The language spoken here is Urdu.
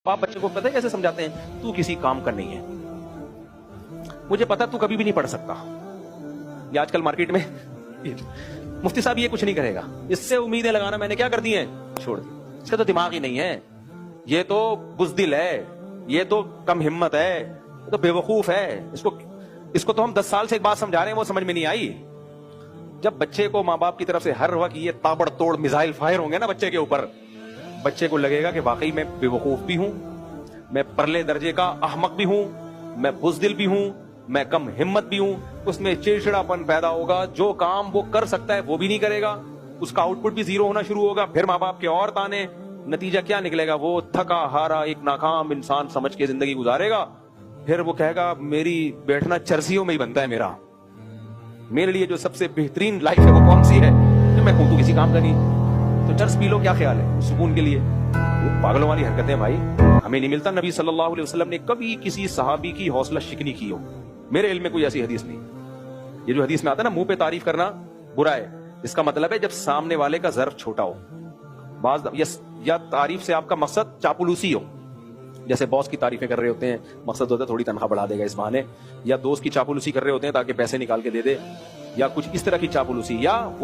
آپ بچے کو پتہ ہے کیسے سمجھاتے ہیں؟ تو کسی کام کا نہیں ہے، مجھے پتا تو کبھی بھی نہیں پڑھ سکتا۔ یہ آج کل مارکیٹ میں مفتی صاحب یہ کچھ نہیں کرے گا، اس سے امیدیں لگانا میں نے کیا کر دی ہیں، چھوڑ دی۔ اس کا تو دماغ ہی نہیں ہے، یہ تو بزدل ہے، یہ تو کم ہمت ہے، یہ تو بے وقوف ہے۔ اس کو تو ہم 10 سال سے ایک بات سمجھا رہے ہیں، وہ سمجھ میں نہیں آئی۔ جب بچے کو ماں باپ کی طرف سے ہر وقت یہ تابڑ توڑ میزائل فائر ہوں گے نا بچے کے اوپر، بچے کو لگے گا کہ واقعی میں بے وقوف بھی ہوں، میں پرلے درجے کا احمق بھی ہوں، میں بزدل بھی ہوں، میں کم ہمت بھی ہوں۔ اس میں چڑچڑاپن پیدا ہوگا، جو کام وہ کر سکتا ہے وہ بھی نہیں کرے گا، اس کا آؤٹ پٹ بھی زیرو ہونا شروع ہوگا۔ پھر ماں باپ کے اور تانے، نتیجہ کیا نکلے گا؟ وہ تھکا ہارا ایک ناکام انسان سمجھ کے زندگی گزارے گا۔ پھر وہ کہے گا میری بیٹھنا چرسیوں میں ہی بنتا ہے، میرے لیے جو سب سے بہترین لائف ہے وہ کون سی ہے؟ کہ میں ہوں تو کسی کام کا نہیں، تو چرس پی لو، کیا خیال ہے سکون کے لیے؟ یہ پاگلوں والی حرکتیں بھائی ہمیں نہیں ملتا۔ نبی صلی اللہ علیہ وسلم نے کبھی کسی صحابی کی حوصلہ شکنی کی ہو، میرے علم میں کوئی ایسی حدیث نہیں۔ یہ جو حدیث میں آتا ہے نا منہ پہ تعریف کرنا برا ہے، اس کا مطلب ہے جب سامنے والے کا ظرف چھوٹا ہو، بعض یا تعریف سے آپ کا مقصد چاپلوسی ہو، جیسے باس کی تعریفیں کر رہے ہوتے ہیں، مقصد ہوتا ہے تھوڑی تنخواہ بڑھا دے گا اس بہانے، یا دوست کی چاپلوسی کر رہے ہوتے ہیں تاکہ پیسے نکال کے دے دے، یا کچھ اس طرح کی چاپلوسی، یا